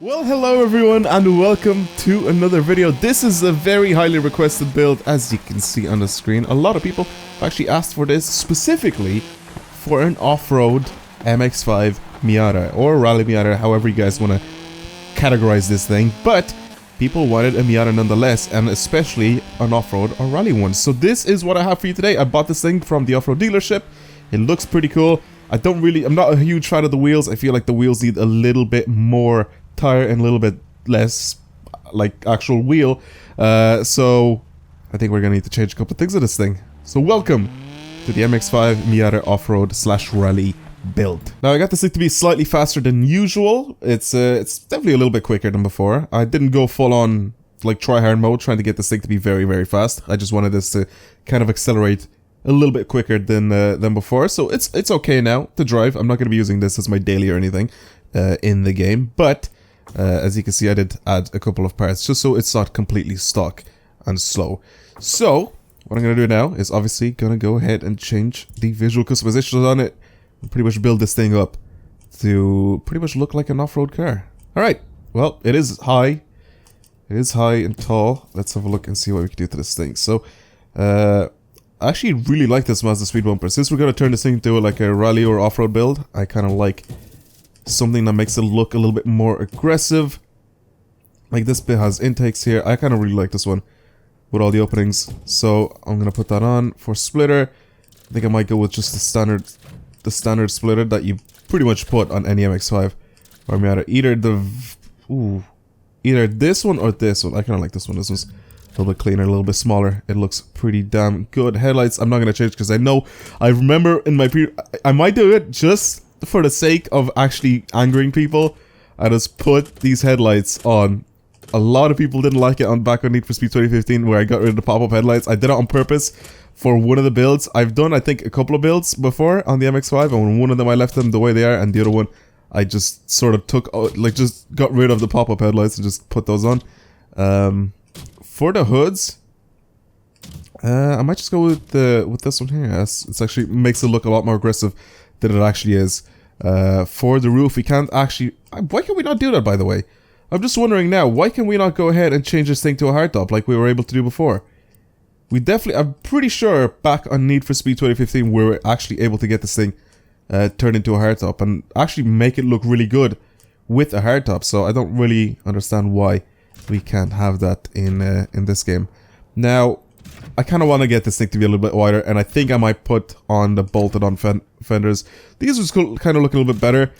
Well, hello everyone and welcome to another video. This is a very highly requested build, as you can see on the screen. A lot of people actually asked for this specifically for an off-road MX-5 Miata or Rally Miata, however you guys want to categorize this thing. But people wanted a Miata nonetheless, and especially an off-road or rally one. So this is what I have for you today. I bought this thing from the off-road dealership. It looks pretty cool. I'm not a huge fan of the wheels. I feel like the wheels need a little bit more tire and a little bit less like actual wheel, so I think we're gonna need to change a couple of things of this thing. So welcome to the MX-5 Miata off-road / rally build. Now I got this thing to be slightly faster than usual. It's definitely a little bit quicker than before. I didn't go full on like try-hard mode trying to get this thing to be very fast. I just wanted this to kind of accelerate a little bit quicker than before, so it's okay now to drive. I'm not going to be using this as my daily or anything in the game, but as you can see, I did add a couple of parts just so it's not completely stuck and slow. So what I'm going to do now is obviously going to go ahead and change the visual customizations on it and pretty much build this thing up to pretty much look like an off-road car. Alright, well, it is high. It is high and tall. Let's have a look and see what we can do to this thing. So, I actually really like this Mazda speed bumper. Since we're going to turn this thing into like a rally or off-road build, I kind of like something that makes it look a little bit more aggressive. Like this bit has intakes here. I kind of really like this one with all the openings. So I'm going to put that on. For splitter, I think I might go with just the standard splitter that you pretty much put on any MX-5 or Miata. Either this one or this one. I kind of like this one. This one's a little bit cleaner, a little bit smaller. It looks pretty damn good. Headlights, I'm not going to change because I remember in my I might do it just for the sake of actually angering people. I just put these headlights on. A lot of people didn't like it back on Need for Speed 2015 where I got rid of the pop-up headlights. I did it on purpose for one of the builds. I've done, I think, a couple of builds before on the MX-5, and one of them I left them the way they are, and the other one I just sort of took, like, just got rid of the pop-up headlights and just put those on. For the hoods, I might just go with this one here. It's actually makes it look a lot more aggressive than it actually is. For the roof, we can't actually... Why can we not do that, by the way? I'm just wondering now, why can we not go ahead and change this thing to a hardtop like we were able to do before? We definitely... I'm pretty sure back on Need for Speed 2015 we were actually able to get this thing turned into a hardtop and actually make it look really good with a hardtop. So I don't really understand why we can't have that in this game. Now, I kind of want to get this thing to be a little bit wider, and I think I might put on the bolted-on fenders. These ones kind of look a little bit better.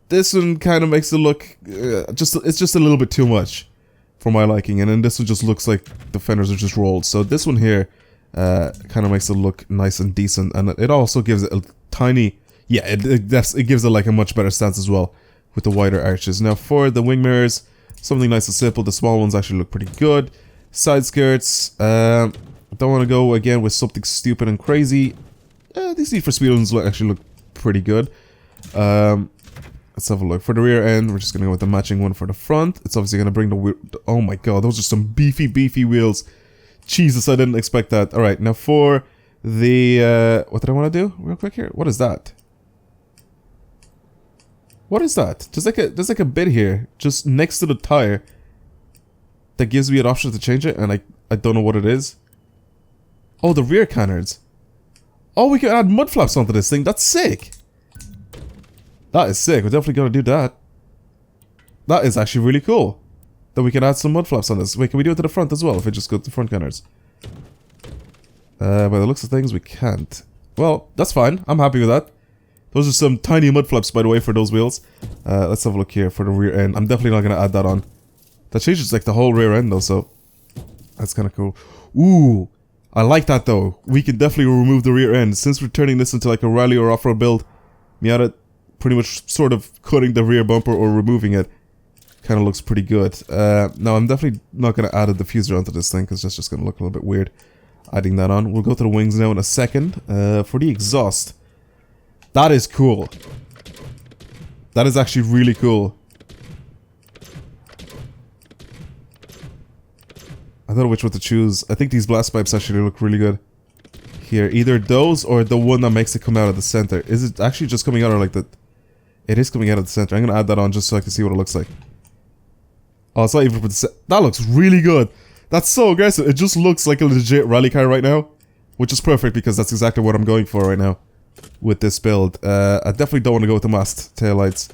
This one kind of makes it look it's just a little bit too much for my liking, and then this one just looks like the fenders are just rolled. So this one here kind of makes it look nice and decent, and it also gives it a tiny, yeah, it gives it like a much better stance as well with the wider arches. Now for the wing mirrors, something nice and simple. The small ones actually look pretty good. Side skirts, don't want to go again with something stupid and crazy. These Need for Speed ones actually look pretty good. Let's have a look. For the rear end, we're just going to go with the matching one for the front. It's obviously going to bring the wheel... Oh my god, those are some beefy wheels. Jesus, I didn't expect that. Alright, now for the... what did I want to do real quick here? What is that? What is that? There's like a bit here, just next to the tire, that gives me an option to change it, and I don't know what it is. Oh, the rear canards. Oh, we can add mud flaps onto this thing. That's sick. That is sick. We're definitely going to do that. That is actually really cool. That we can add some mud flaps on this. Wait, can we do it to the front as well if we just go to the front canards? By the looks of things, we can't. Well, that's fine. I'm happy with that. Those are some tiny mud flaps, by the way, for those wheels. Let's have a look here for the rear end. I'm definitely not going to add that on. That changes like the whole rear end though, so that's kind of cool. Ooh, I like that though. We can definitely remove the rear end. Since we're turning this into like a rally or off-road build, Miata pretty much sort of cutting the rear bumper or removing it kind of looks pretty good. Now I'm definitely not going to add a diffuser onto this thing because that's just going to look a little bit weird adding that on. We'll go to the wings now in a second. For the exhaust, that is cool. That is actually really cool. I don't know which one to choose. I think these blast pipes actually look really good. Here, either those or the one that makes it come out of the center. Is it actually just coming out of like the... It is coming out of the center. I'm going to add that on just so I can see what it looks like. Oh, it's not even for the that looks really good. That's so aggressive. It just looks like a legit rally car right now, which is perfect because that's exactly what I'm going for right now with this build. I definitely don't want to go with the masked taillights.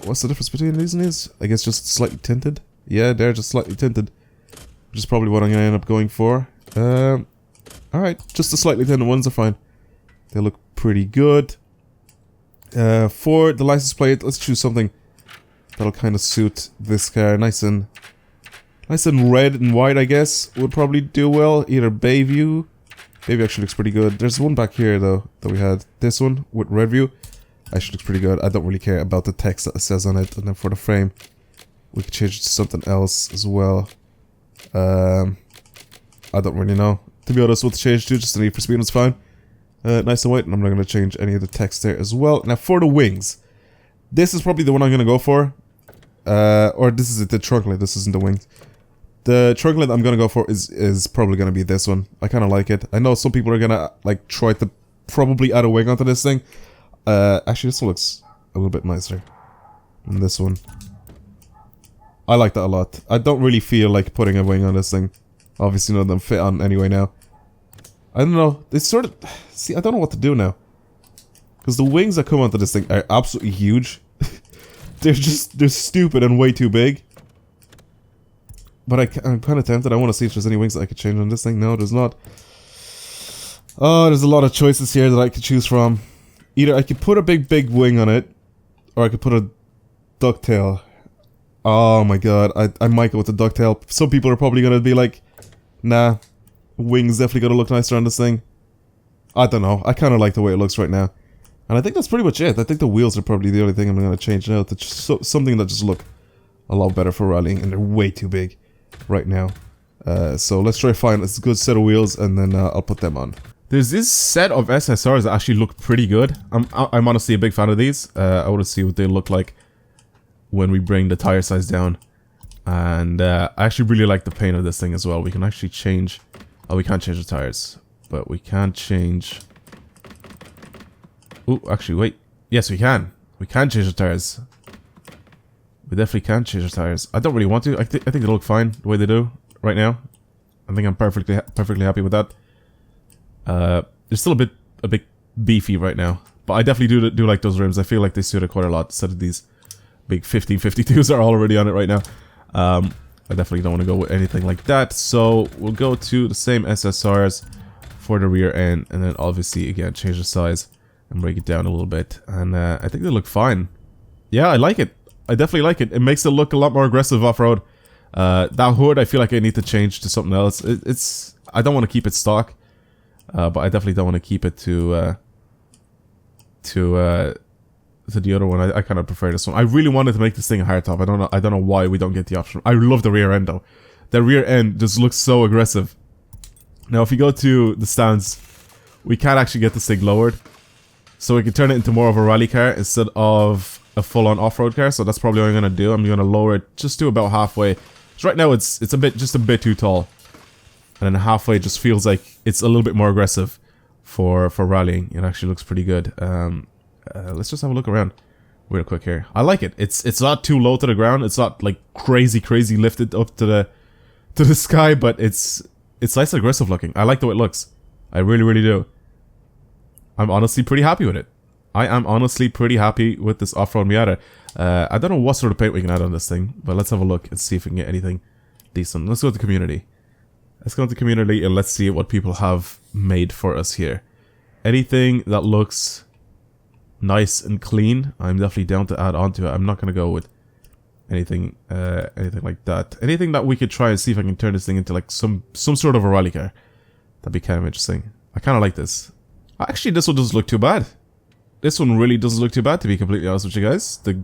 What's the difference between these and these? I guess just slightly tinted. Yeah, they're just slightly tinted, which is probably what I'm gonna end up going for. Alright, just the slightly tinted ones are fine. They look pretty good. For the license plate, let's choose something that'll kind of suit this car. Nice and red and white, I guess, would probably do well. Either Bayview. Bayview actually looks pretty good. There's one back here, though, that we had. This one with red view. Actually looks pretty good. I don't really care about the text that it says on it. And then for the frame, we could change it to something else as well. I don't really know. To be honest, what to change to, just the Need for Speed is fine. Nice and white, and I'm not going to change any of the text there as well. Now for the wings. This is probably the one I'm going to go for. Or this is the trunk light, this isn't the wings. The trunk light I'm going to go for is probably going to be this one. I kind of like it. I know some people are going to like try to probably add a wing onto this thing. Actually this one looks a little bit nicer than this one. I like that a lot. I don't really feel like putting a wing on this thing. Obviously none of them fit on anyway now. I don't know, they sort of... See, I don't know what to do now. Because the wings that come onto this thing are absolutely huge. they're stupid and way too big. But I'm kind of tempted. I want to see if there's any wings that I could change on this thing. No, there's not. Oh, there's a lot of choices here that I could choose from. Either I could put a big wing on it, or I could put a ducktail. Oh my god, I might go with the ducktail. Some people are probably going to be like, nah, wings definitely going to look nicer on this thing. I don't know, I kind of like the way it looks right now. And I think that's pretty much it. I think the wheels are probably the only thing I'm going to change now to something that just look a lot better for rallying, and they're way too big right now. So let's try to find a good set of wheels, and then I'll put them on. There's this set of SSRs that actually look pretty good. I'm honestly a big fan of these. I want to see what they look like when we bring the tire size down. And I actually really like the paint of this thing as well. We can actually change... Oh, we can't change the tires, but we can change... Oh, actually, wait. Yes, we can. We can change the tires. We definitely can change the tires. I don't really want to. I think they look fine the way they do right now. I think I'm perfectly happy with that. They're still a bit beefy right now, but I definitely do like those rims. I feel like they suit it quite a lot. Instead of these big 50/52s are already on it right now. I definitely don't want to go with anything like that. So we'll go to the same SSRs for the rear end, and then obviously again change the size and break it down a little bit. And I think they look fine. Yeah, I like it. I definitely like it. It makes it look a lot more aggressive off-road. That hood, I feel like I need to change to something else. I don't want to keep it stock, but I definitely don't want to keep it to the other one. I kind of prefer this one. I really wanted to make this thing a hardtop. I don't know why we don't get the option. I love the rear end though. The rear end just looks so aggressive. Now, if you go to the stands, we can actually get this thing lowered, so we can turn it into more of a rally car instead of a full-on off-road car. So that's probably what I'm gonna do. I'm gonna lower it just to about halfway. So right now it's just a bit too tall, and then halfway just feels like it's a little bit more aggressive for rallying. It actually looks pretty good. Let's just have a look around real quick here. I like it. It's not too low to the ground. It's not like crazy lifted up to the sky, but it's nice and aggressive looking. I like the way it looks. I really do. I'm honestly pretty happy with it. I am honestly pretty happy with this off-road Miata. I don't know what sort of paint we can add on this thing, but let's have a look and see if we can get anything decent. Let's go to community. Let's go to community and let's see what people have made for us here. Anything that looks nice and clean, I'm definitely down to add onto it. I'm not gonna go with anything like that. Anything that we could try and see if I can turn this thing into like some sort of a rally car. That'd be kind of interesting. I kind of like this. Actually, this one doesn't look too bad. This one really doesn't look too bad, to be completely honest with you guys. The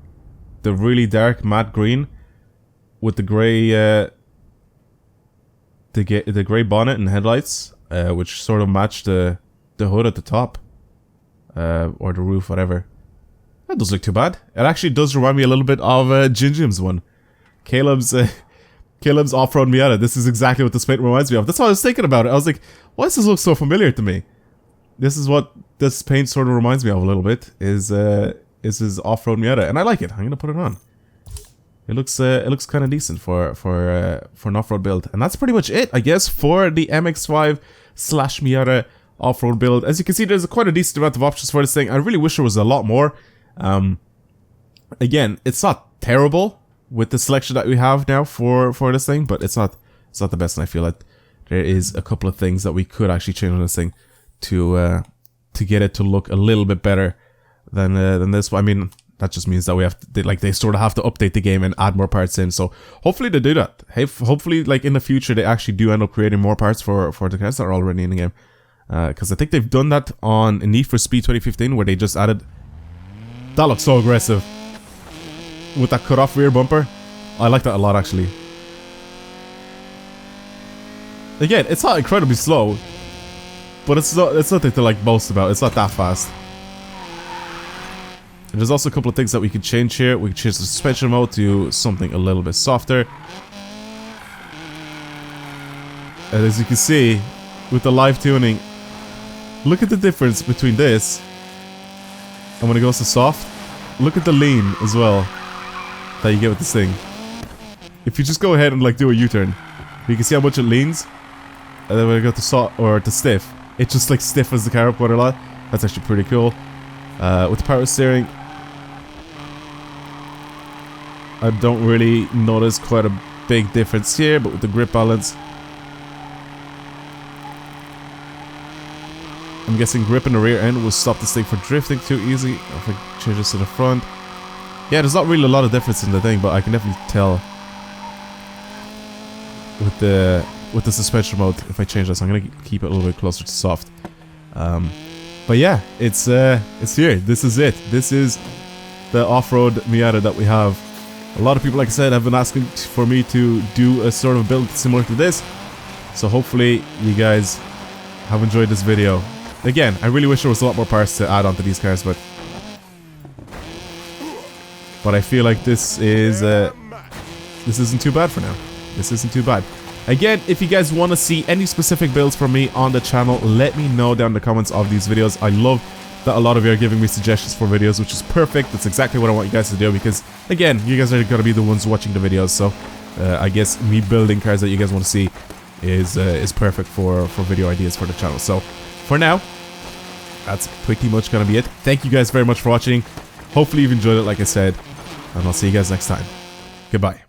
really dark matte green with the gray the gray bonnet and headlights, which sort of match the hood at the top, or the roof, whatever. That doesn't look too bad. It actually does remind me a little bit of Jinjim's one, Caleb's off-road Miata. This is exactly what this paint reminds me of. That's what I was thinking about it. I was like, why does this look so familiar to me? This is what this paint sort of reminds me of a little bit, is his off-road Miata, and I like it. I'm gonna put it on. it looks kind of decent for an off-road build. And that's pretty much it, I guess, for the MX-5 / Miata off-road build. As you can see, there's quite a decent amount of options for this thing. I really wish there was a lot more. Again, it's not terrible with the selection that we have now for this thing, but it's not the best, and I feel like there is a couple of things that we could actually change on this thing to get it to look a little bit better than this. I mean, that just means that we have to, they sort of have to update the game and add more parts in. So hopefully they do that. Hey, hopefully, like in the future, they actually do end up creating more parts for the cars that are already in the game. Because I think they've done that on Need for Speed 2015, where they just added. That looks so aggressive with that cut-off rear bumper. I like that a lot, actually. Again, it's not incredibly slow, but it's nothing to like boast about. It's not that fast. And there's also a couple of things that we can change here. We can change the suspension mode to something a little bit softer. And as you can see, with the live tuning, look at the difference between this and when it goes to soft. Look at the lean as well that you get with this thing. If you just go ahead and like do a U-turn, you can see how much it leans. And then when I go to soft or to stiff, it just like stiffens the car up quite a lot. That's actually pretty cool. With the power steering, I don't really notice quite a big difference here, but with the grip balance, I'm guessing grip in the rear end will stop this thing from drifting too easy. If I change this to the front, yeah, there's not really a lot of difference in the thing, but I can definitely tell with the suspension mode if I change this. I'm gonna keep it a little bit closer to soft. But yeah, it's here. This is it. This is the off-road Miata that we have. A lot of people, like I said, have been asking for me to do a sort of build similar to this. So hopefully you guys have enjoyed this video. Again, I really wish there was a lot more parts to add onto these cars, but I feel like this isn't too bad for now. This isn't too bad. Again, if you guys want to see any specific builds from me on the channel, let me know down in the comments of these videos. I love that a lot of you are giving me suggestions for videos, which is perfect. That's exactly what I want you guys to do, because again, you guys are going to be the ones watching the videos. So I guess me building cars that you guys want to see is perfect for video ideas for the channel. So for now, that's pretty much going to be it. Thank you guys very much for watching. Hopefully you've enjoyed it, like I said, and I'll see you guys next time. Goodbye.